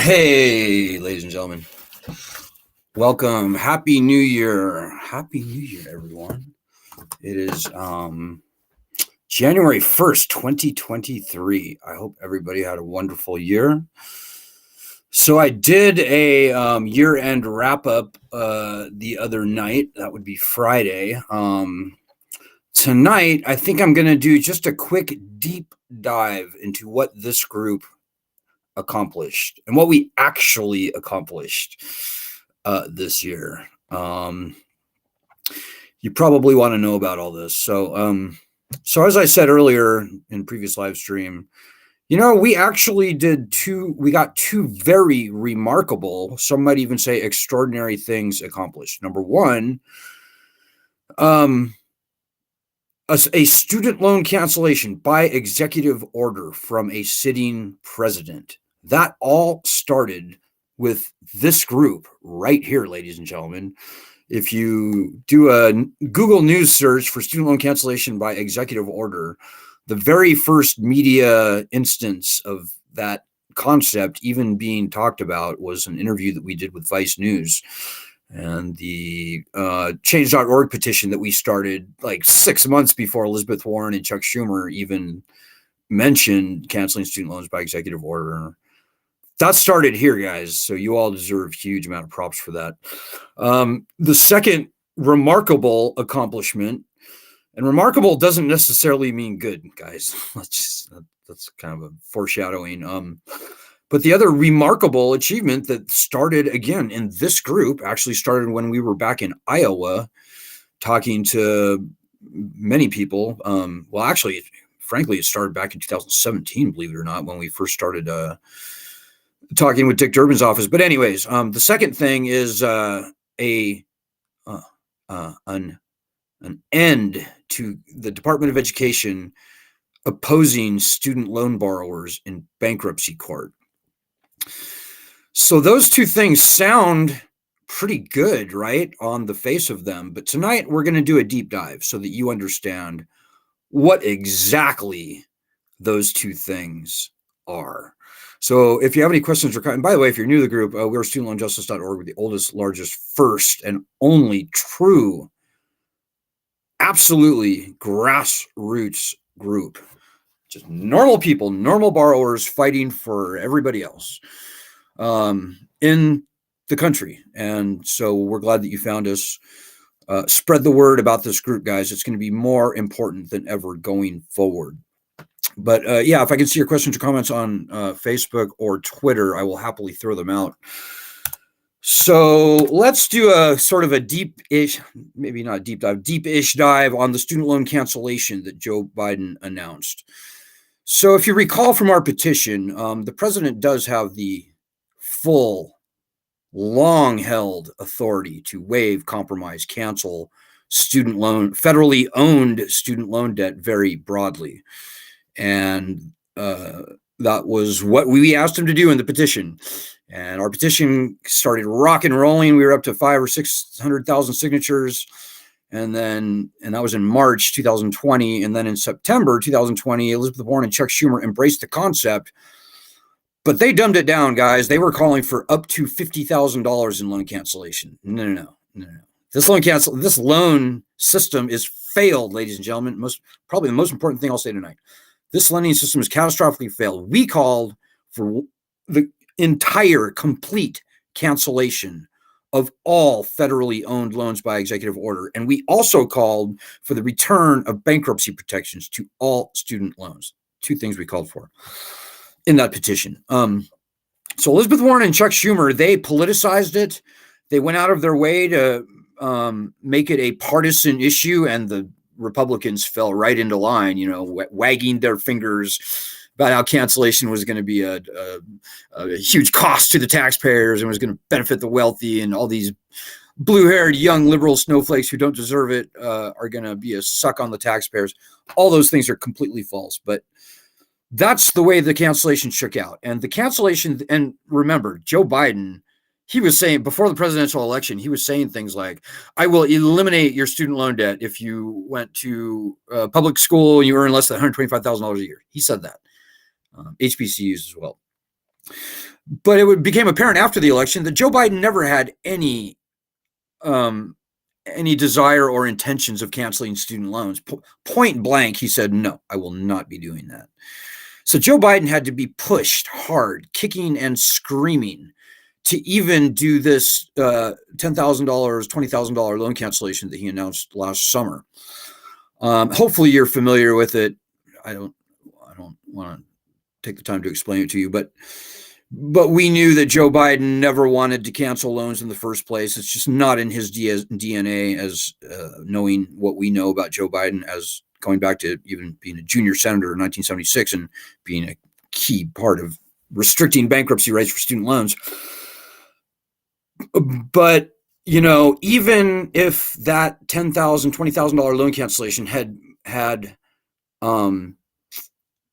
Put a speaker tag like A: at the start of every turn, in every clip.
A: Hey, ladies and gentlemen, welcome. Happy New Year. Happy New Year, everyone. It is January 1st, 2023. I hope everybody had a wonderful year. So I did a year-end wrap-up the other night. That would be Friday. Tonight, I think I'm going to do just a quick deep dive into what this group accomplished and what we actually accomplished this year. You probably want to know about all this. So as I said earlier in previous live stream, we actually we got two very remarkable, some might even say extraordinary things accomplished. Number one, a student loan cancellation by executive order from a sitting president. That all started with this group right here, ladies and gentlemen. If you do a Google News search for student loan cancellation by executive order, the very first media instance of that concept even being talked about was an interview that we did with Vice News. And the change.org petition that we started like 6 months before Elizabeth Warren and Chuck Schumer even mentioned canceling student loans by executive order. That started here, guys. So you all deserve a huge amount of props for that. The second remarkable accomplishment, and remarkable doesn't necessarily mean good, guys. That's kind of a foreshadowing. But the other remarkable achievement that started again in this group actually started when we were back in Iowa talking to many people. Well, actually, frankly, it started back in 2017, believe it or not, when we first started talking with Dick Durbin's office. But anyways, the second thing is an end to the Department of Education opposing student loan borrowers in bankruptcy court. So those two things sound pretty good, right, on the face of them. But tonight we're going to do a deep dive so that you understand what exactly those two things are. So if you have any questions or comments, and by the way, if you're new to the group, we're studentloanjustice.org. We're the oldest, largest, first, and only true, absolutely grassroots group. Just normal people, normal borrowers fighting for everybody else in the country. And so we're glad that you found us. Spread the word about this group, guys. It's going to be more important than ever going forward. But yeah, if I can see your questions or comments on Facebook or Twitter, I will happily throw them out. So let's do a sort of a deep-ish, maybe not deep dive, deep-ish dive on the student loan cancellation that Joe Biden announced. So if you recall from our petition, the president does have the full, long-held authority to waive, compromise, cancel student loan, federally owned student loan debt very broadly. And that was what we asked him to do in the petition. And our petition started rock and rolling. We were up to 500,000 or 600,000 signatures. And that was in March 2020. And then in September 2020, Elizabeth Warren and Chuck Schumer embraced the concept, but they dumbed it down, guys. They were calling for up to $50,000 in loan cancellation. No. This loan system is failed, ladies and gentlemen. Probably the most important thing I'll say tonight. This lending system is catastrophically failed. We called for the entire complete cancellation of all federally owned loans by executive order. And we also called for the return of bankruptcy protections to all student loans. Two things we called for in that petition. So Elizabeth Warren and Chuck Schumer, they politicized it. They went out of their way to make it a partisan issue, and the Republicans fell right into line, wagging their fingers about how cancellation was going to be a huge cost to the taxpayers and was going to benefit the wealthy, and all these blue-haired young liberal snowflakes who don't deserve it are going to be a suck on the taxpayers. All those things are completely false, but that's the way the cancellation shook out. And the cancellation, and remember, Joe Biden, he was saying before the presidential election, he was saying things like, I will eliminate your student loan debt if you went to public school and you earn less than $125,000 a year. He said that. HBCUs as well. But it became apparent after the election that Joe Biden never had any desire or intentions of canceling student loans. Point blank, he said, no, I will not be doing that. So Joe Biden had to be pushed hard, kicking and screaming, to even do this $10,000, $20,000 loan cancellation that he announced last summer. Hopefully you're familiar with it. I don't want to take the time to explain it to you, but we knew that Joe Biden never wanted to cancel loans in the first place. It's just not in his DNA, as knowing what we know about Joe Biden, as going back to even being a junior senator in 1976 and being a key part of restricting bankruptcy rights for student loans. But, you know, even if that $10,000, $20,000 loan cancellation had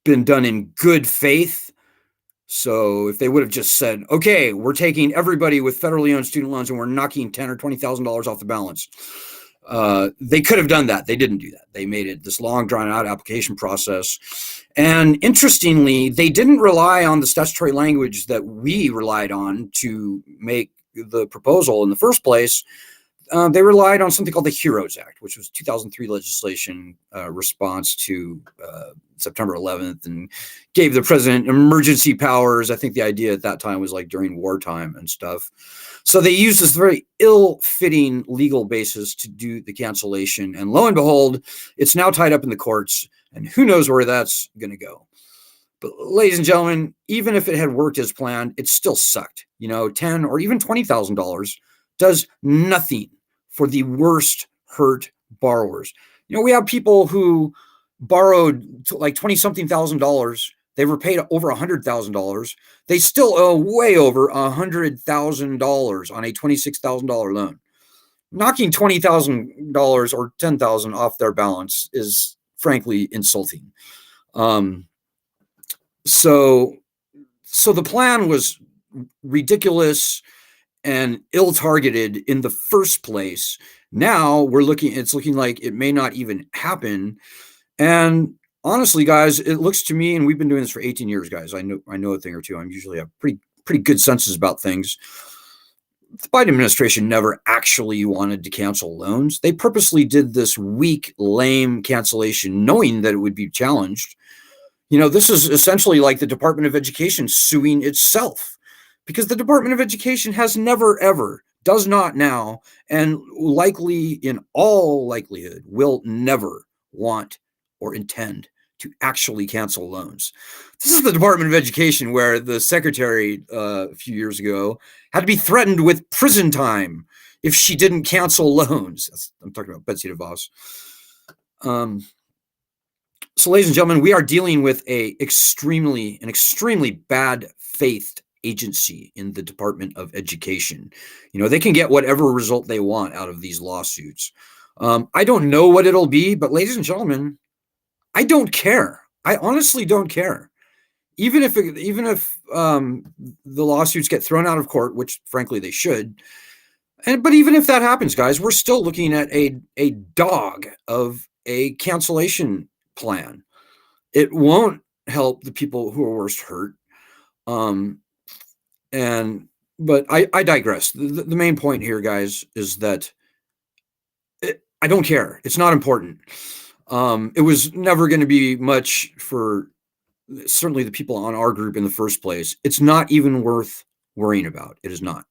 A: been done in good faith, so if they would have just said, okay, we're taking everybody with federally owned student loans and we're knocking $10,000 or $20,000 off the balance, they could have done that. They didn't do that. They made it this long, drawn-out application process. And interestingly, they didn't rely on the statutory language that we relied on to make the proposal in the first place. They relied on something called the HEROES Act, which was 2003 legislation response to September 11th, and gave the president emergency powers. I think the idea at that time was like during wartime and stuff. So they used this very ill-fitting legal basis to do the cancellation. And lo and behold, it's now tied up in the courts, and who knows where that's going to go. But ladies and gentlemen, even if it had worked as planned, it still sucked. You know, $10,000 or even $20,000 does nothing for the worst hurt borrowers. You know, we have people who borrowed like $20-something thousand. They were paid over $100,000. They still owe way over $100,000 on a $26,000 loan. Knocking $20,000 or $10,000 off their balance is frankly insulting. So the plan was ridiculous and ill-targeted in the first place. Now it's looking like it may not even happen. And honestly, guys, it looks to me, and we've been doing this for 18 years, guys. I know a thing or two. I'm usually have pretty good senses about things. The Biden administration never actually wanted to cancel loans. They purposely did this weak, lame cancellation, knowing that it would be challenged. You know, this is essentially like the Department of Education suing itself, because the Department of Education has never, ever, does not now, and likely in all likelihood will never want or intend to actually cancel loans. This is the Department of Education where the secretary a few years ago had to be threatened with prison time if she didn't cancel loans. I'm talking about Betsy DeVos. So, ladies and gentlemen, we are dealing with an extremely bad faith agency in the Department of Education. You know, they can get whatever result they want out of these lawsuits. I don't know what it'll be, but ladies and gentlemen, I don't care. I honestly don't care. Even if the lawsuits get thrown out of court, which frankly they should, but even if that happens, guys, we're still looking at a dog of a cancellation plan. It won't help the people who are worst hurt. But I digress. The main point here, guys, is that I don't care. It's not important. It was never going to be much for certainly the people on our group in the first place. It's not even worth worrying about. It is not.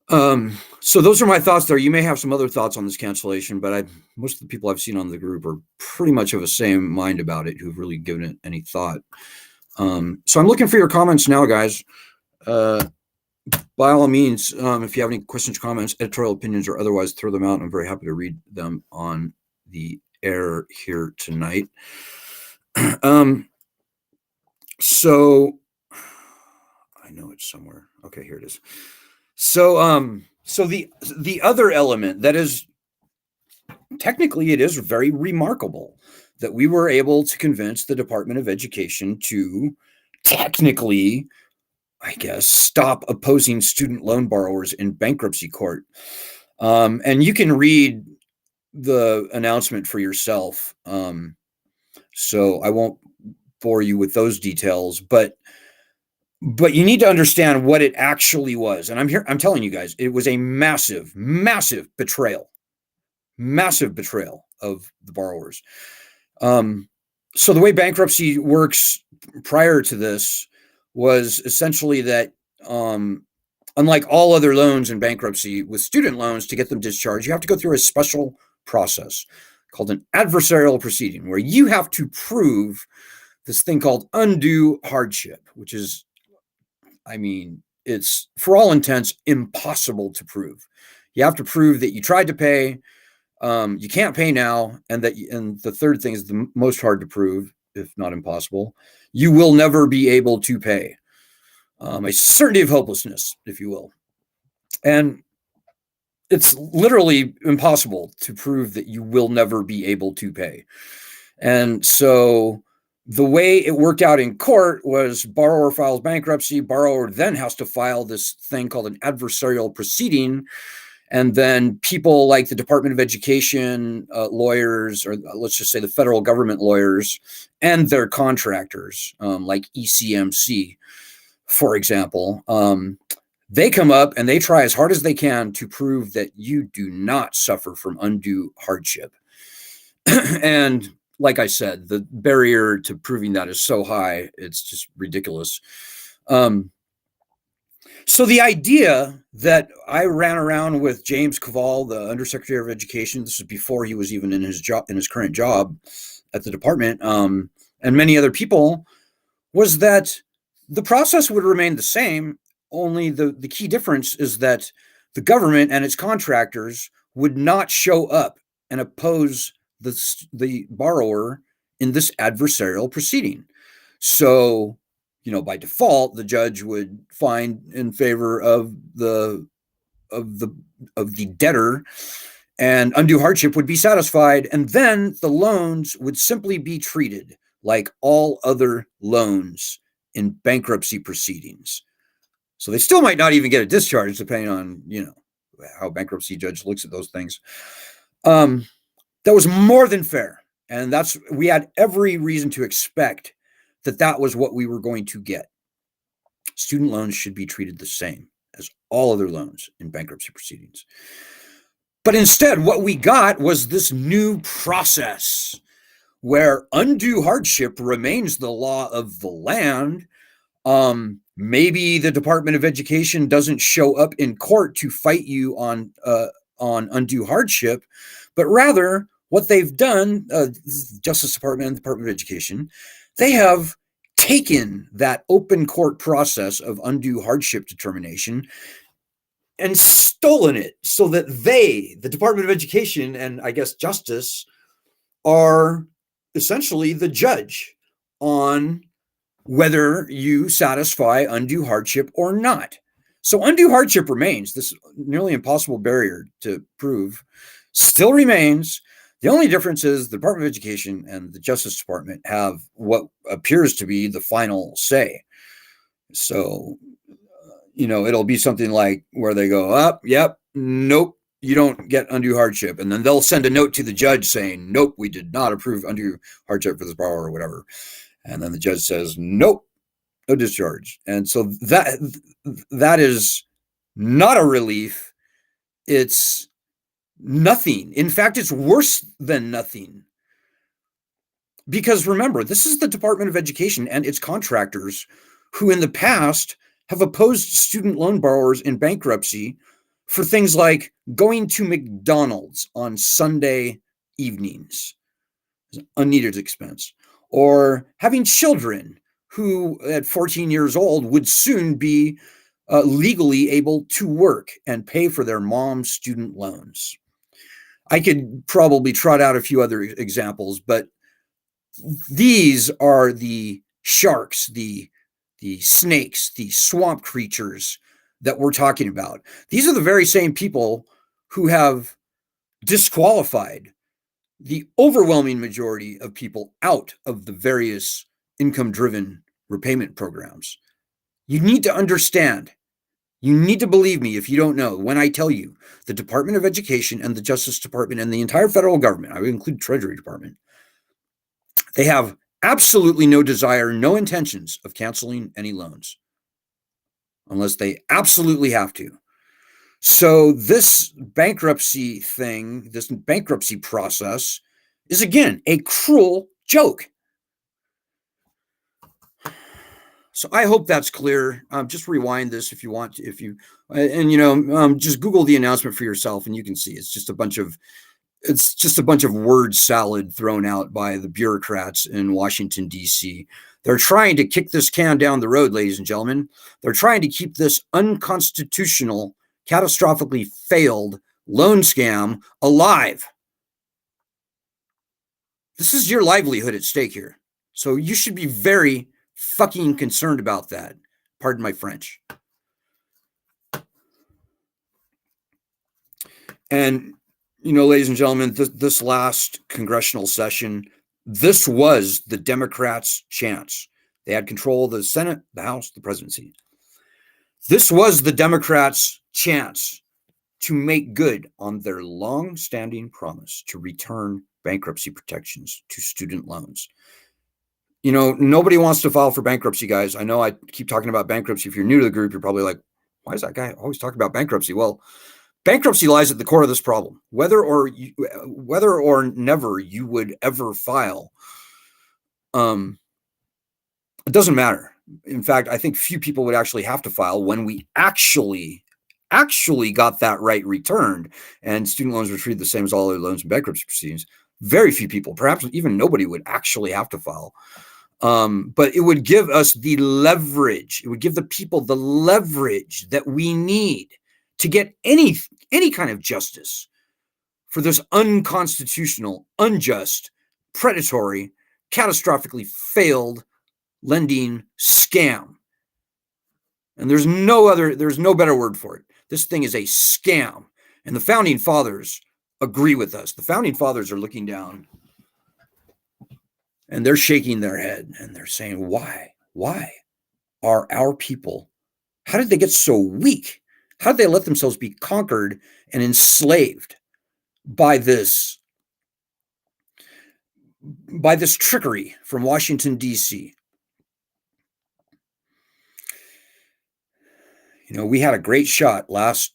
A: So those are my thoughts there. You may have some other thoughts on this cancellation, but most of the people I've seen on the group are pretty much of the same mind about it, who've really given it any thought. So I'm looking for your comments now, guys. By all means, if you have any questions, comments, editorial opinions, or otherwise, throw them out. I'm very happy to read them on the air here tonight. So I know it's somewhere. Okay, here it is. So the other element that is technically, it is very remarkable that we were able to convince the Department of Education to technically, I guess, stop opposing student loan borrowers in bankruptcy court. And you can read the announcement for yourself. So I won't bore you with those details, but But you need to understand what it actually was. And I'm telling you guys, it was a massive, massive betrayal of the borrowers. So the way bankruptcy works prior to this was essentially that, unlike all other loans in bankruptcy, with student loans, to get them discharged, you have to go through a special process called an adversarial proceeding, where you have to prove this thing called undue hardship, which is, I mean, it's for all intents impossible to prove. You have to prove that you tried to pay, you can't pay now, and the third thing is the most hard to prove, if not impossible. You will never be able to pay. A certainty of hopelessness, if you will. And it's literally impossible to prove that you will never be able to pay. And so the way it worked out in court was borrower files bankruptcy, borrower then has to file this thing called an adversarial proceeding. And then people like the Department of Education lawyers, or let's just say the federal government lawyers, and their contractors, like ECMC, for example, they come up and they try as hard as they can to prove that you do not suffer from undue hardship. And like I said, the barrier to proving that is so high, it's just ridiculous. So the idea that I ran around with James Cavall, the Undersecretary of Education, this is before he was even in his current job at the department, and many other people, was that the process would remain the same. Only the key difference is that the government and its contractors would not show up and oppose the borrower in this adversarial proceeding. So, by default, the judge would find in favor of the debtor, and undue hardship would be satisfied, and then the loans would simply be treated like all other loans in bankruptcy proceedings. So they still might not even get a discharge, depending on how a bankruptcy judge looks at those things. That was more than fair, and we had every reason to expect that was what we were going to get. Student loans should be treated the same as all other loans in bankruptcy proceedings. But instead, what we got was this new process where undue hardship remains the law of the land. Maybe the Department of Education doesn't show up in court to fight you on undue hardship, but rather what they've done, Justice Department and the Department of Education, they have taken that open court process of undue hardship determination and stolen it so that the Department of Education and I guess Justice, are essentially the judge on whether you satisfy undue hardship or not. So undue hardship remains. This nearly impossible barrier to prove still remains. The only difference is the Department of Education and the Justice Department have what appears to be the final say. So, it'll be something like where they go, up, yep, nope, you don't get undue hardship. And then they'll send a note to the judge saying, nope, we did not approve undue hardship for this borrower or whatever. And then the judge says, nope, no discharge. And so that is not a relief. It's nothing. In fact, it's worse than nothing. Because remember, this is the Department of Education and its contractors who in the past have opposed student loan borrowers in bankruptcy for things like going to McDonald's on Sunday evenings, unneeded expense, or having children who at 14 years old would soon be legally able to work and pay for their mom's student loans. I could probably trot out a few other examples, but these are the sharks, the snakes, the swamp creatures that we're talking about. These are the very same people who have disqualified the overwhelming majority of people out of the various income-driven repayment programs. You need to understand. You need to believe me if you don't know. When I tell you the Department of Education and the Justice Department and the entire federal government, I would include Treasury Department, they have absolutely no desire, no intentions of canceling any loans. unless they absolutely have to. So this bankruptcy thing, this bankruptcy process is, again, a cruel joke. So I hope that's clear. Just rewind this if you want to, and just Google the announcement for yourself, and you can see it's just a bunch of word salad thrown out by the bureaucrats in Washington, D.C. They're trying to kick this can down the road, ladies and gentlemen. They're trying to keep this unconstitutional, catastrophically failed loan scam alive. This is your livelihood at stake here. So you should be very fucking concerned about that. Pardon my French. And, ladies and gentlemen, this last congressional session, this was the Democrats' chance. They had control of the Senate, the House, the presidency. This was the Democrats' chance to make good on their long-standing promise to return bankruptcy protections to student loans. Nobody wants to file for bankruptcy, guys. I know I keep talking about bankruptcy. If you're new to the group, you're probably like, why is that guy always talking about bankruptcy? Well, bankruptcy lies at the core of this problem. Whether or never you would ever file, it doesn't matter. In fact, I think few people would actually have to file when we actually got that right returned and student loans were treated the same as all other loans in bankruptcy proceedings. Very few people, perhaps even nobody, would actually have to file. But it would give us the leverage. It would give the people the leverage that we need to get any kind of justice for this unconstitutional, unjust, predatory, catastrophically failed lending scam. And there's no better word for it. This thing is a scam. And the founding fathers agree with us. The founding fathers are looking down and they're shaking their head and they're saying, why are our people, how did they get so weak? How did they let themselves be conquered and enslaved by this trickery from Washington, D.C.? We had a great shot last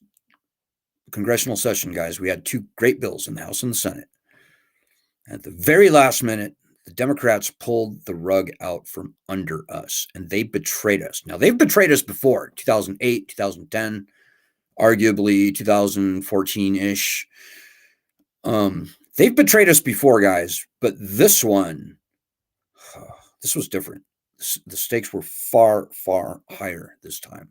A: congressional session, guys. We had two great bills in the House and the Senate. At the very last minute, the Democrats pulled the rug out from under us, and they betrayed us. Now, they've betrayed us before, 2008, 2010, arguably 2014-ish. They've betrayed us before, guys, but this one, this was different. The stakes were far, far higher this time.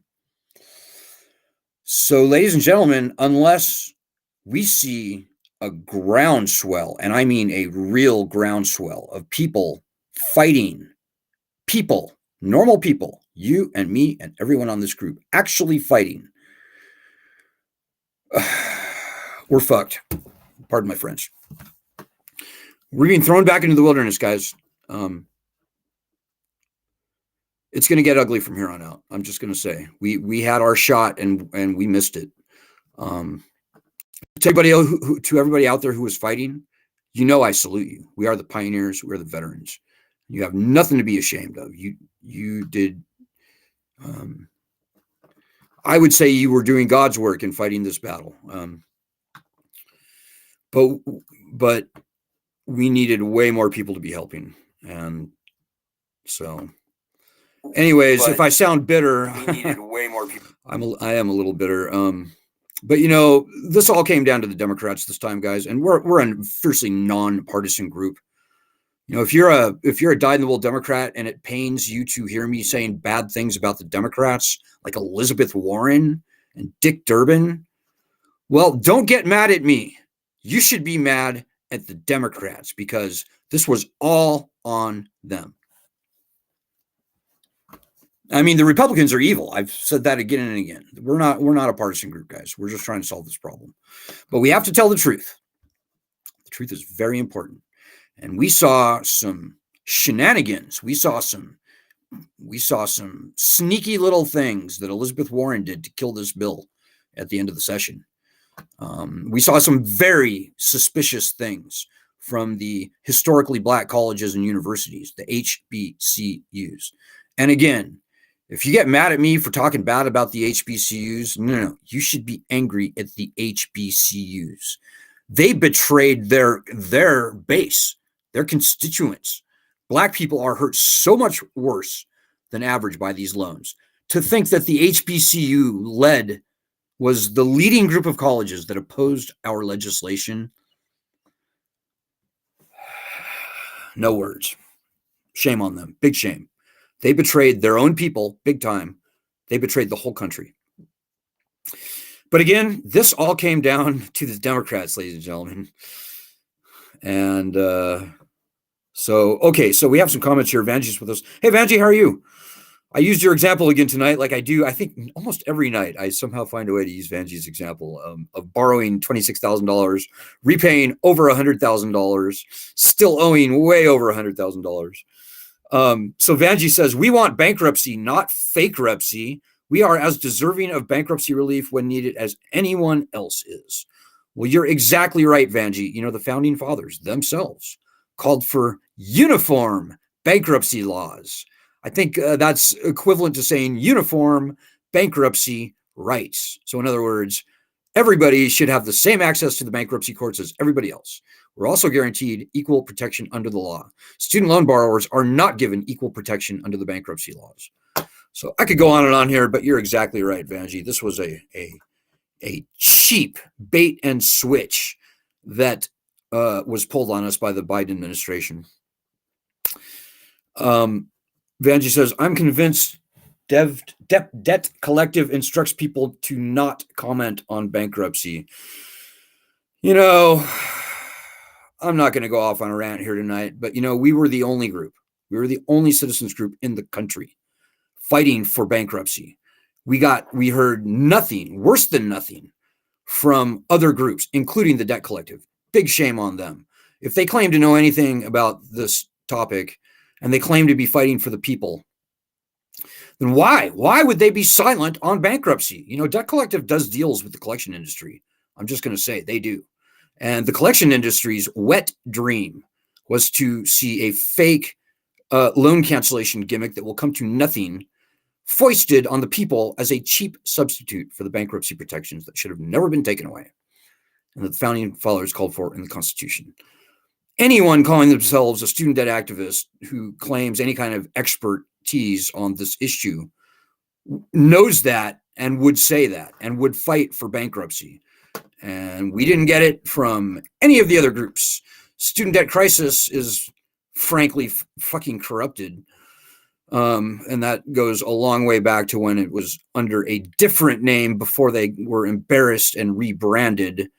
A: So, ladies and gentlemen, unless we see a groundswell, and I mean a real groundswell of people fighting, normal people, you and me and everyone on this group actually fighting, we're fucked. Pardon my French. We're being thrown back into the wilderness, guys. It's going to get ugly from here on out. I'm just going to say we had our shot and we missed it. To everybody out there who was fighting, I salute you. We are the pioneers. We're the veterans. You have nothing to be ashamed of. You did. I would say you were doing God's work in fighting this battle. But we needed way more people to be helping, and so. Anyways, if I sound bitter, we needed way more people. I am a little bitter. But this all came down to the Democrats this time, guys, and we're a fiercely nonpartisan group. If you're a dyed-in-the-wool Democrat and it pains you to hear me saying bad things about the Democrats, like Elizabeth Warren and Dick Durbin, well, don't get mad at me. You should be mad at the Democrats because this was all on them. I mean, the Republicans are evil. I've said that again and again. We're not a partisan group, guys. We're just trying to solve this problem. But we have to tell the truth. The truth is very important. And we saw some shenanigans. We saw some sneaky little things that Elizabeth Warren did to kill this bill at the end of the session. We saw some very suspicious things from the historically black colleges and universities, the HBCUs. And again, If you get mad at me for talking bad about the HBCUs, no, you should be angry at the HBCUs. They betrayed their base, their constituents. Black people are hurt so much worse than average by these loans. To think that the HBCU was the leading group of colleges that opposed our legislation, no words. Shame on them. Big shame. They betrayed their own people big time. They betrayed the whole country. But again, this all came down to the Democrats, ladies and gentlemen. And so we have some comments here. Vanjie's with us. Hey, Vanjie, how are you? I used your example again tonight, like I do. I think almost every night I somehow find a way to use Vanjie's example of borrowing $26,000, repaying over $100,000, still owing way over $100,000. So Vanjie says, we want bankruptcy, not fake-repsy. We are as deserving of bankruptcy relief when needed as anyone else is. Well, you're exactly right, Vanjie. You know, the founding fathers themselves called for uniform bankruptcy laws. I think that's equivalent to saying uniform bankruptcy rights. So in other words, everybody should have the same access to the bankruptcy courts as everybody else. We're also guaranteed equal protection under the law. Student loan borrowers are not given equal protection under the bankruptcy laws. So I could go on and on here, but you're exactly right, Vanjie. This was a cheap bait and switch that was pulled on us by the Biden administration. Vanjie says, I'm convinced Debt Collective instructs people to not comment on bankruptcy. You know, I'm not going to go off on a rant here tonight, but, you know, we were the only group. We were the only citizens group in the country fighting for bankruptcy. We heard nothing, worse than nothing, from other groups, including the Debt Collective. Big shame on them. If they claim to know anything about this topic and they claim to be fighting for the people, then why? Why would they be silent on bankruptcy? You know, Debt Collective does deals with the collection industry. I'm just going to say they do. And the collection industry's wet dream was to see a fake loan cancellation gimmick that will come to nothing foisted on the people as a cheap substitute for the bankruptcy protections that should have never been taken away, and that the founding fathers called for in the Constitution. Anyone calling themselves a student debt activist who claims any kind of expertise on this issue knows that and would say that and would fight for bankruptcy. And we didn't get it from any of the other groups. Student debt crisis is frankly fucking corrupted. And that goes a long way back to when it was under a different name before they were embarrassed and rebranded.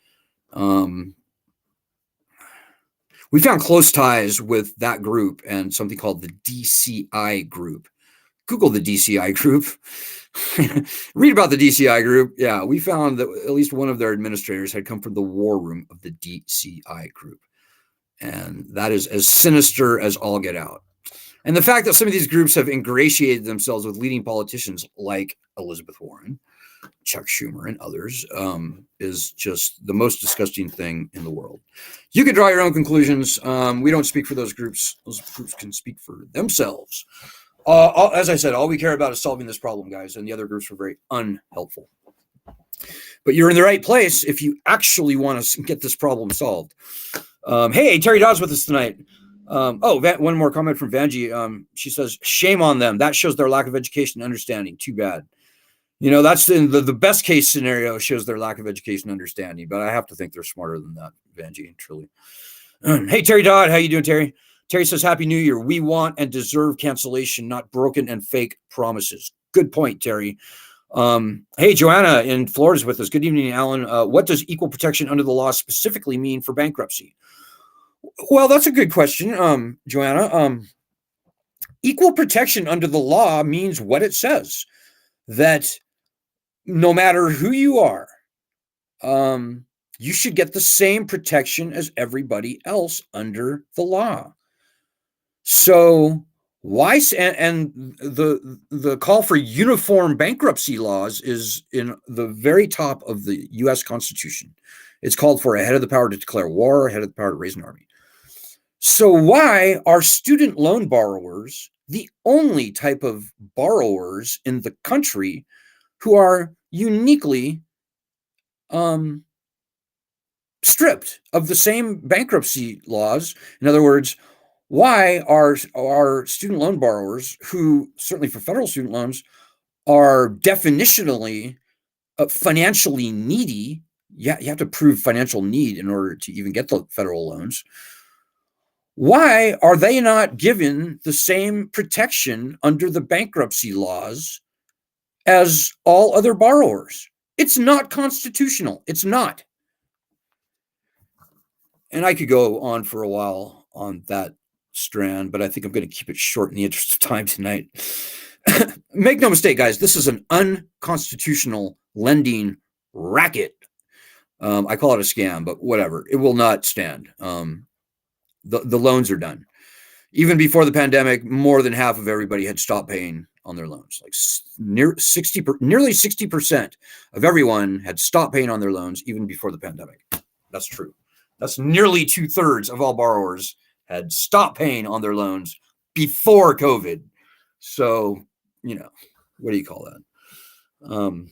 A: We found close ties with that group and something called the DCI group. Google the DCI group. Read about the DCI group. Yeah, we found that at least one of their administrators had come from the war room of the DCI group. And that is as sinister as all get out. And the fact that some of these groups have ingratiated themselves with leading politicians like Elizabeth Warren, Chuck Schumer, and others is just the most disgusting thing in the world. You can draw your own conclusions. We don't speak for those groups. Those groups can speak for themselves. As I said, all we care about is solving this problem, guys, and the other groups were very unhelpful. But you're in the right place if you actually want to get this problem solved. Hey, Terry Dodd's with us tonight. One more comment from Vanjie. She says, shame on them. That shows their lack of education and understanding. Too bad. You know, that's the best case scenario, shows their lack of education and understanding. But I have to think they're smarter than that, Vanjie, truly. Hey, Terry Dodd. How you doing, Terry? Terry says, Happy New Year. We want and deserve cancellation, not broken and fake promises. Good point, Terry. Hey, Joanna in Florida is with us. Good evening, Alan. What does equal protection under the law specifically mean for bankruptcy? Well, that's a good question, Joanna. Equal protection under the law means what it says, that no matter who you are, you should get the same protection as everybody else under the law. So why? And the call for uniform bankruptcy laws is in the very top of the U.S. Constitution. It's called for a head of the power to declare war, a head of the power to raise an army. So why are student loan borrowers the only type of borrowers in the country who are uniquely stripped of the same bankruptcy laws. In other words, why are student loan borrowers, who certainly for federal student loans are definitionally financially needy? Yeah, you have to prove financial need in order to even get the federal loans. Why are they not given the same protection under the bankruptcy laws as all other borrowers? It's not constitutional. It's not. And I could go on for a while on that strand, but I think I'm going to keep it short in the interest of time tonight. Make no mistake, guys, this is an unconstitutional lending racket. I call it a scam, but whatever. It will not stand. The loans are done. Even before the pandemic, more than half of everybody had stopped paying on their loans. Like nearly 60% of everyone had stopped paying on their loans even before the pandemic. That's true. That's nearly 2/3 of all borrowers had stopped paying on their loans before COVID. So, what do you call that?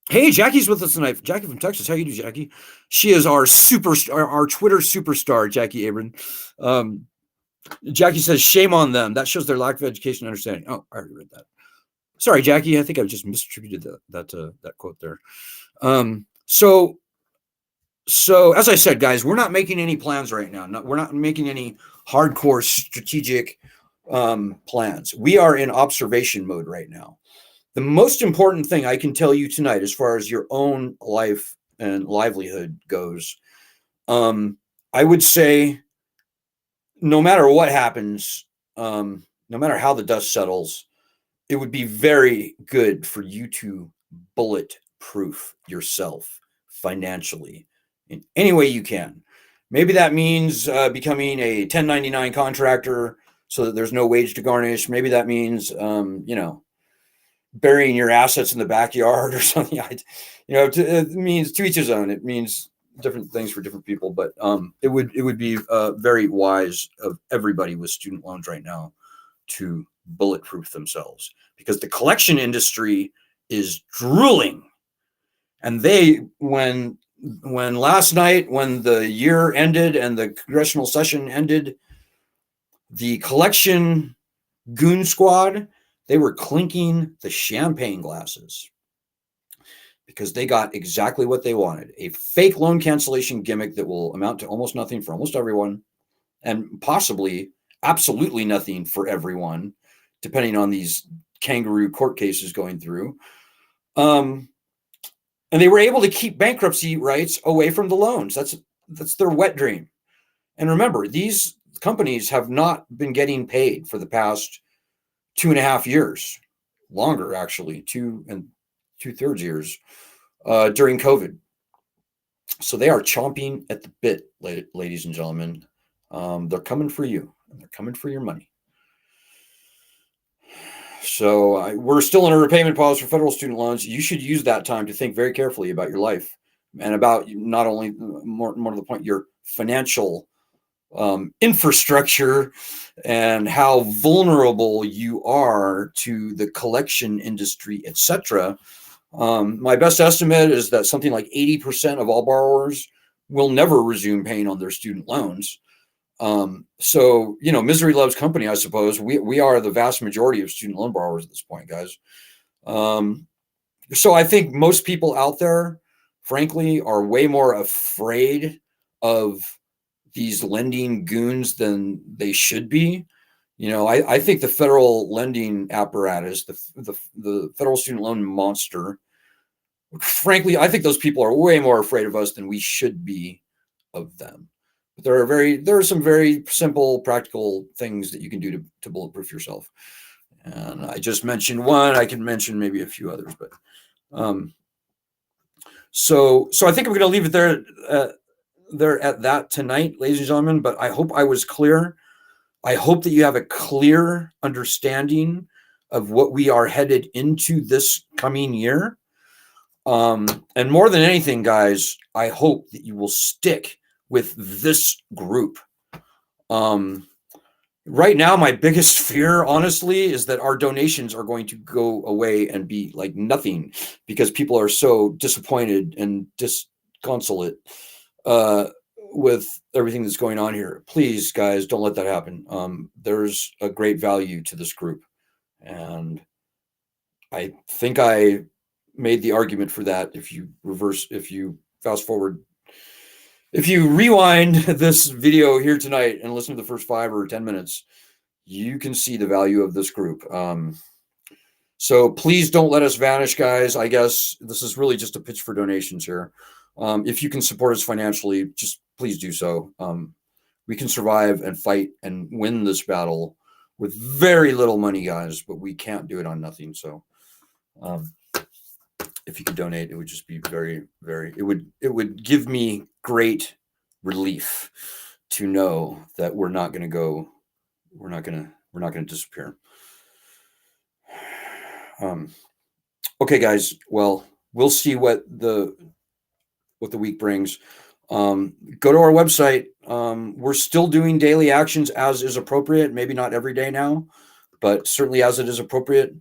A: Hey, Jackie's with us tonight. Jackie from Texas. How you do, Jackie? She is our superstar, our Twitter superstar, Jackie Abram. Jackie says, shame on them. That shows their lack of education and understanding. Oh, I already read that. Sorry, Jackie. I think I just misattributed that quote there. So as I said, guys, we're not making any plans right now. We're not making any hardcore strategic plans. We are in observation mode right now. The most important thing I can tell you tonight, as far as your own life and livelihood goes, I would say, no matter what happens, no matter how the dust settles, it would be very good for you to bulletproof yourself financially in any way you can. Maybe that means becoming a 1099 contractor so that there's no wage to garnish. Maybe that means, burying your assets in the backyard or something. It means to each his own. It means different things for different people, but it would be very wise of everybody with student loans right now to bulletproof themselves, because the collection industry is drooling. And when last night, when the year ended and the congressional session ended, the collection goon squad, they were clinking the champagne glasses because they got exactly what they wanted: a fake loan cancellation gimmick that will amount to almost nothing for almost everyone, and possibly absolutely nothing for everyone, depending on these kangaroo court cases going through. And they were able to keep bankruptcy rights away from the loans. That's their wet dream. And remember, these companies have not been getting paid for the past 2.5 years, longer actually, 2 2/3 years during COVID. So they are chomping at the bit, ladies and gentlemen. They're coming for you, and they're coming for your money. So we're still in a repayment pause for federal student loans. You should use that time to think very carefully about your life and about not only, more to the point, your financial infrastructure and how vulnerable you are to the collection industry, etc. My best estimate is that something like 80% of all borrowers will never resume paying on their student loans. So, misery loves company, I suppose. We are the vast majority of student loan borrowers at this point, guys. So I think most people out there, frankly, are way more afraid of these lending goons than they should be. I think the federal lending apparatus, the federal student loan monster, frankly, I think those people are way more afraid of us than we should be of them. But there are some very simple, practical things that you can do to bulletproof yourself. And I just mentioned one. I can mention maybe a few others, but so I think I'm going to leave it there at that tonight, ladies and gentlemen. But I hope I was clear. I hope that you have a clear understanding of what we are headed into this coming year. And more than anything, guys, I hope that you will stick with this group. Right now, my biggest fear, honestly, is that our donations are going to go away and be like nothing because people are so disappointed and disconsolate uh, with everything that's going on here. Please, guys, don't let that happen. There's a great value to this group, and I think I made the argument for that. If you fast forward, if you rewind this video here tonight and listen to the first 5 or 10 minutes, you can see the value of this group. So please don't let us vanish, guys. I guess this is really just a pitch for donations here. If you can support us financially, just please do so. We can survive and fight and win this battle with very little money, guys, but we can't do it on nothing. So if you could donate, it would just be very, very, it would give me great relief to know that we're not going to disappear. Okay, guys. Well, we'll see what the week brings. Go to our website. We're still doing daily actions as is appropriate. Maybe not every day now, but certainly as it is appropriate.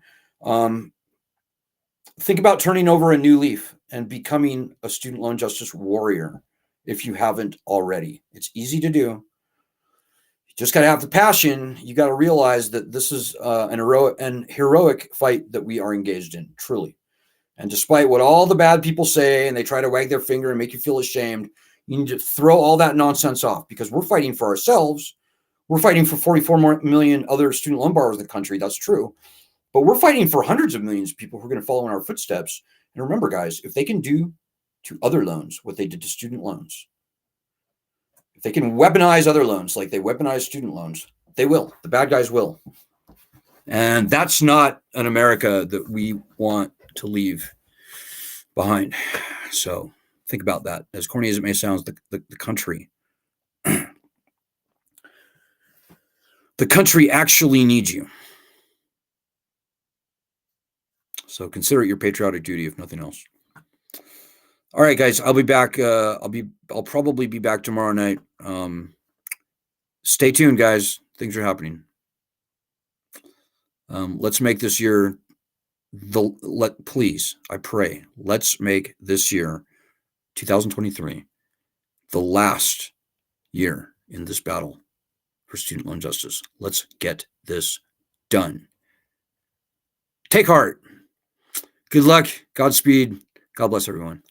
A: Think about turning over a new leaf and becoming a student loan justice warrior if you haven't already. It's easy to do. You just got to have the passion. You got to realize that this is an heroic fight that we are engaged in, truly. And despite what all the bad people say and they try to wag their finger and make you feel ashamed, you need to throw all that nonsense off because we're fighting for ourselves. We're fighting for 44 million other student loan borrowers in the country. That's true. But we're fighting for hundreds of millions of people who are going to follow in our footsteps. And remember, guys, if they can do to other loans what they did to student loans, if they can weaponize other loans like they weaponize student loans, they will. The bad guys will. And that's not an America that we want to leave behind. So think about that. As corny as it may sound, the country, the country actually needs you. So consider it your patriotic duty, if nothing else. All right, guys, I'll be back. I'll probably be back tomorrow night. Stay tuned, guys. Things are happening. Let's make this year please, I pray, let's make this year, 2023, the last year in this battle for student loan justice. Let's get this done. Take heart. Good luck. Godspeed. God bless everyone.